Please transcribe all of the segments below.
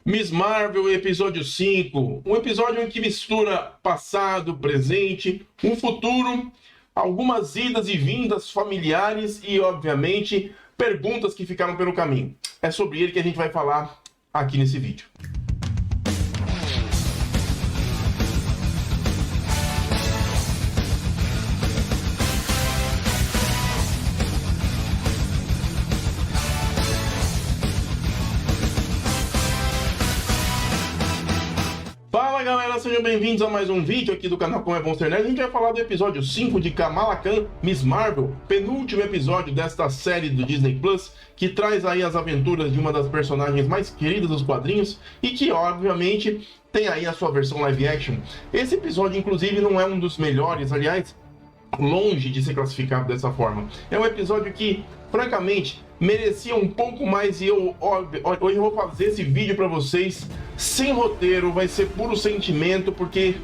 Miss Marvel, episódio 5, um episódio em que mistura passado, presente, um futuro, algumas idas e vindas familiares e, obviamente, perguntas que ficaram pelo caminho. É sobre ele que a gente vai falar aqui nesse vídeo. Fala galera, sejam bem-vindos a mais um vídeo aqui do canal Como é Bom Ser Nerd. A gente vai falar do episódio 5 de Kamala Khan, Miss Marvel, penúltimo episódio desta série do Disney Plus, que traz aí as aventuras de uma das personagens mais queridas dos quadrinhos e que, obviamente, tem aí a sua versão live action. Esse episódio, inclusive, não é um dos melhores, aliás, longe de ser classificado dessa forma. É um episódio que, francamente, merecia um pouco mais e hoje eu vou fazer esse vídeo para vocês sem roteiro, vai ser puro sentimento, porque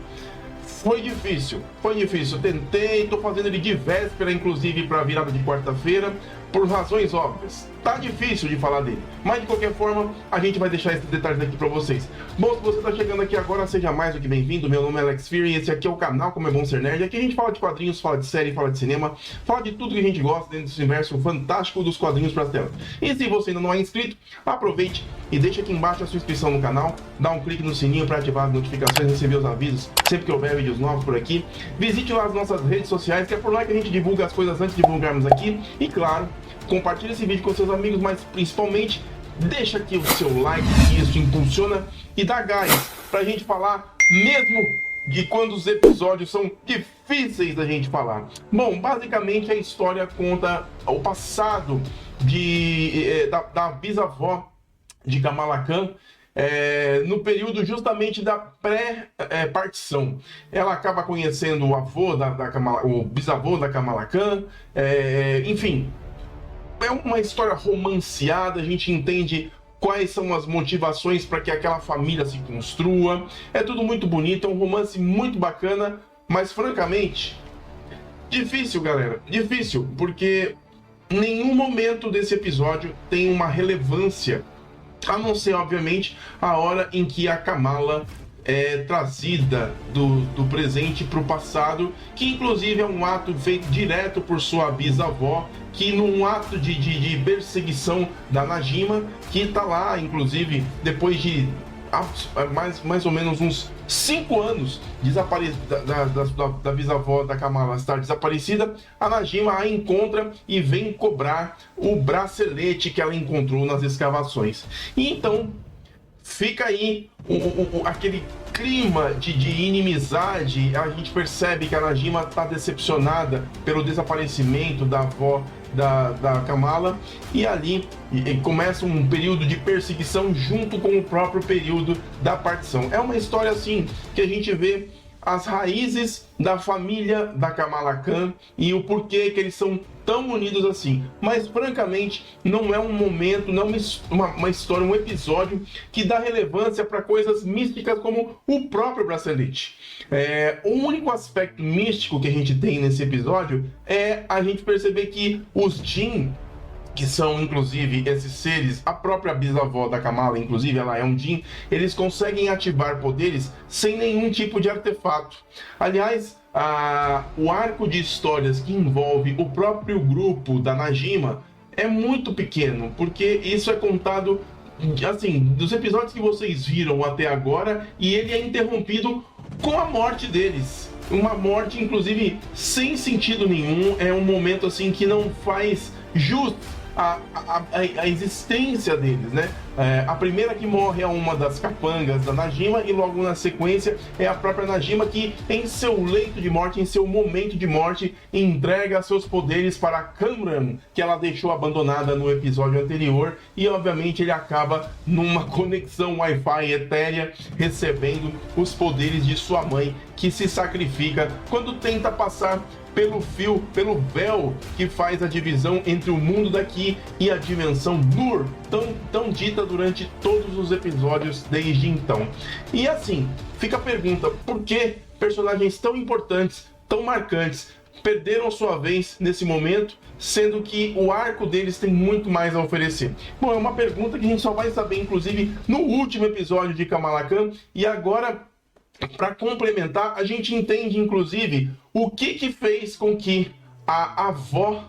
foi difícil. Eu tentei, tô fazendo ele de véspera, inclusive para virada de quarta-feira, por razões óbvias. Tá difícil de falar dele, mas de qualquer forma, a gente vai deixar esses detalhes aqui para vocês. Bom, se você tá chegando aqui agora, seja mais do que bem-vindo. Meu nome é Alex Fear e esse aqui é o canal Como é Bom Ser Nerd. Aqui a gente fala de quadrinhos, fala de série, fala de cinema, fala de tudo que a gente gosta dentro desse universo fantástico dos quadrinhos para tela. E se você ainda não é inscrito, aproveite e deixa aqui embaixo a sua inscrição no canal, dá um clique no sininho para ativar as notificações e receber os avisos sempre que houver vídeos novos por aqui. Visite lá as nossas redes sociais, que é por lá que a gente divulga as coisas antes de divulgarmos aqui. E claro, compartilhe esse vídeo com seus amigos, mas principalmente deixa aqui o seu like, que isso impulsiona e dá gás pra gente falar, mesmo de quando os episódios são difíceis da gente falar. Bom, basicamente a história conta o passado da bisavó de Kamala Khan, no período justamente da pré-partição. Ela acaba conhecendo o avô o bisavô da Kamala Khan, enfim. É uma história romanceada, a gente entende quais são as motivações para que aquela família se construa. É tudo muito bonito, é um romance muito bacana, mas francamente, difícil, galera. Difícil, porque nenhum momento desse episódio tem uma relevância, a não ser, obviamente, a hora em que a Kamala é trazida do presente para o passado, que inclusive é um ato feito direto por sua bisavó, que num ato de perseguição da Najima, que está lá, inclusive, depois de mais ou menos uns 5 anos da bisavó da Kamala estar desaparecida, a Najima a encontra e vem cobrar o bracelete que ela encontrou nas escavações. E então fica aí aquele clima de inimizade. A gente percebe que a Najima está decepcionada pelo desaparecimento da avó da Kamala, e ali começa um período de perseguição junto com o próprio período da partição. É uma história assim que a gente vê as raízes da família da Kamala Khan e o porquê que eles são tão unidos assim. Mas, francamente, não é um momento, não é uma história, um episódio que dá relevância para coisas místicas como o próprio bracelete. O único aspecto místico que a gente tem nesse episódio é a gente perceber que os Jinn, que são inclusive esses seres, a própria bisavó da Kamala, inclusive ela é um Jinn, eles conseguem ativar poderes sem nenhum tipo de artefato. Aliás, o arco de histórias que envolve o próprio grupo da Najima é muito pequeno, porque isso é contado assim, dos episódios que vocês viram até agora, e ele é interrompido com a morte deles. Uma morte, inclusive, sem sentido nenhum. É um momento assim que não faz jus a existência deles, né? A primeira que morre é uma das capangas da Najima, e logo na sequência é a própria Najima que, em seu leito de morte, em seu momento de morte, entrega seus poderes para Kamran, que ela deixou abandonada no episódio anterior, e obviamente ele acaba numa conexão Wi-Fi etérea, recebendo os poderes de sua mãe, que se sacrifica quando tenta passar pelo fio, pelo véu que faz a divisão entre o mundo daqui e a dimensão Nur, tão dita durante todos os episódios desde então. E assim, fica a pergunta, por que personagens tão importantes, tão marcantes, perderam sua vez nesse momento sendo que o arco deles tem muito mais a oferecer? Bom, é uma pergunta que a gente só vai saber, inclusive, no último episódio de Kamala Khan, e agora, para complementar, a gente entende, inclusive, o que fez com que a avó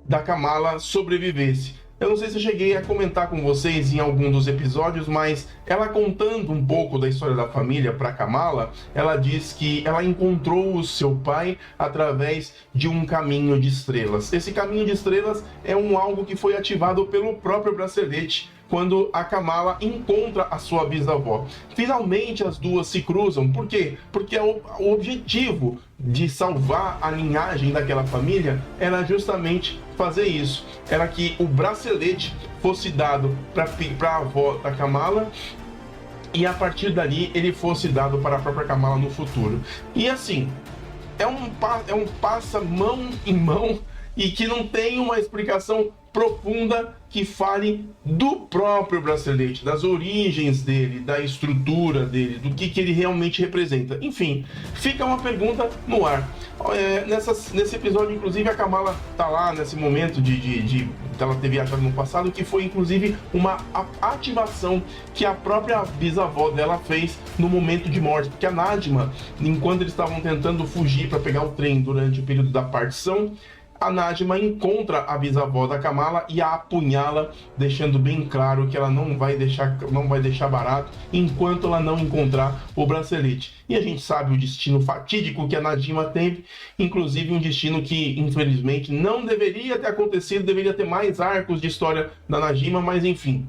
da Kamala sobrevivesse. Eu não sei se eu cheguei a comentar com vocês em algum dos episódios, mas ela contando um pouco da história da família para Kamala, ela diz que ela encontrou o seu pai através de um caminho de estrelas. Esse caminho de estrelas é algo que foi ativado pelo próprio bracelete quando a Kamala encontra a sua bisavó. Finalmente as duas se cruzam. Por quê? Porque o objetivo de salvar a linhagem daquela família era justamente fazer isso. Era que o bracelete fosse dado para a avó da Kamala e a partir dali ele fosse dado para a própria Kamala no futuro. E assim, é um passa mão em mão e que não tem uma explicação profunda que fale do próprio bracelete, das origens dele, da estrutura dele, do que ele realmente representa. Enfim, fica uma pergunta no ar. Nesse episódio, inclusive, a Kamala tá lá nesse momento de ela ter viajado no passado, que foi, inclusive, uma ativação que a própria bisavó dela fez no momento de morte. Porque a Nadja, enquanto eles estavam tentando fugir para pegar o trem durante o período da partição, a Nadja encontra a bisavó da Kamala e a apunhala, deixando bem claro que ela não vai deixar barato enquanto ela não encontrar o bracelete. E a gente sabe o destino fatídico que a Nadja teve, inclusive um destino que, infelizmente, não deveria ter acontecido, deveria ter mais arcos de história da Nadja, mas enfim,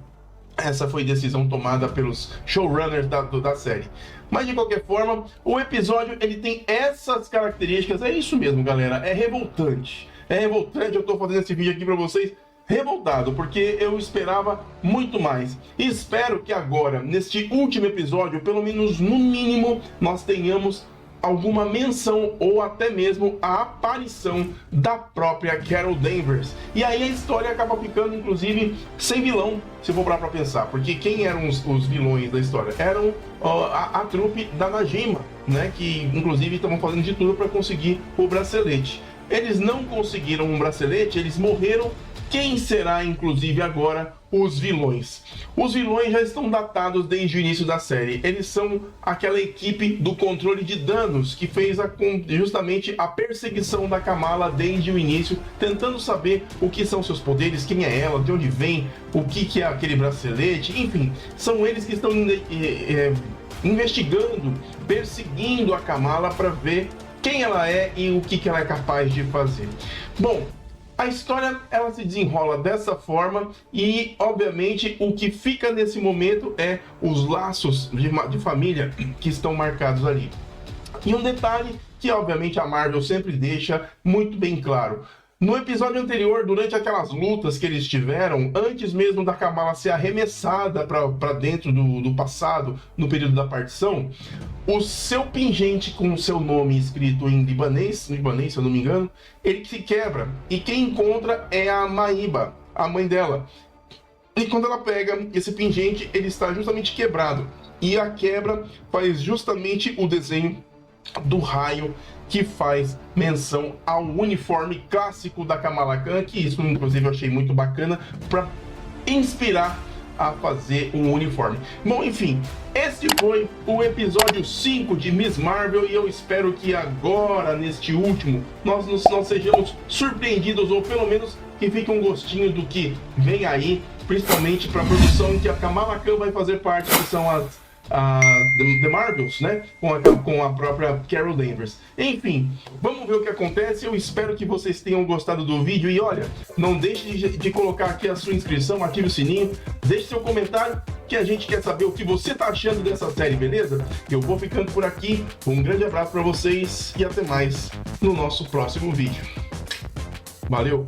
essa foi decisão tomada pelos showrunners da série. Mas de qualquer forma, o episódio ele tem essas características. É isso mesmo, galera, é revoltante. É revoltante, eu tô fazendo esse vídeo aqui pra vocês revoltado, porque eu esperava muito mais. E espero que agora, neste último episódio, pelo menos no mínimo, nós tenhamos alguma menção ou até mesmo a aparição da própria Carol Danvers. E aí a história acaba ficando, inclusive, sem vilão, se for parar pra pensar. Porque quem eram os vilões da história? Eram a trupe da Najima, né? Que, inclusive, estavam fazendo de tudo para conseguir o bracelete. Eles não conseguiram um bracelete, eles morreram. Quem será, inclusive, agora os vilões? Os vilões já estão datados desde o início da série. Eles são aquela equipe do controle de danos que fez justamente a perseguição da Kamala desde o início, tentando saber o que são seus poderes, quem é ela, de onde vem, o que é aquele bracelete, enfim. São eles que estão investigando, perseguindo a Kamala para ver quem ela é e o que ela é capaz de fazer. Bom, a história ela se desenrola dessa forma e, obviamente, o que fica nesse momento é os laços de família que estão marcados ali. E um detalhe que, obviamente, a Marvel sempre deixa muito bem claro. No episódio anterior, durante aquelas lutas que eles tiveram, antes mesmo da Kamala ser arremessada para dentro do passado, no período da partição, o seu pingente com o seu nome escrito em libanês, se eu não me engano, ele se quebra. E quem encontra é a Maíba, a mãe dela. E quando ela pega esse pingente, ele está justamente quebrado. E a quebra faz justamente o desenho do raio que faz menção ao uniforme clássico da Kamala Khan, que isso inclusive eu achei muito bacana para inspirar a fazer um uniforme. Bom, enfim, esse foi o episódio 5 de Miss Marvel e eu espero que agora, neste último, nós sejamos surpreendidos ou pelo menos que fique um gostinho do que vem aí, principalmente para a produção que a Kamala Khan vai fazer parte, que são The Marvels, né? Com a própria Carol Danvers. Enfim, vamos ver o que acontece. Eu espero que vocês tenham gostado do vídeo. E olha, não deixe de colocar aqui a sua inscrição, ative o sininho, deixe seu comentário, que a gente quer saber o que você tá achando dessa série, beleza? Eu vou ficando por aqui. Um grande abraço para vocês e até mais no nosso próximo vídeo. Valeu!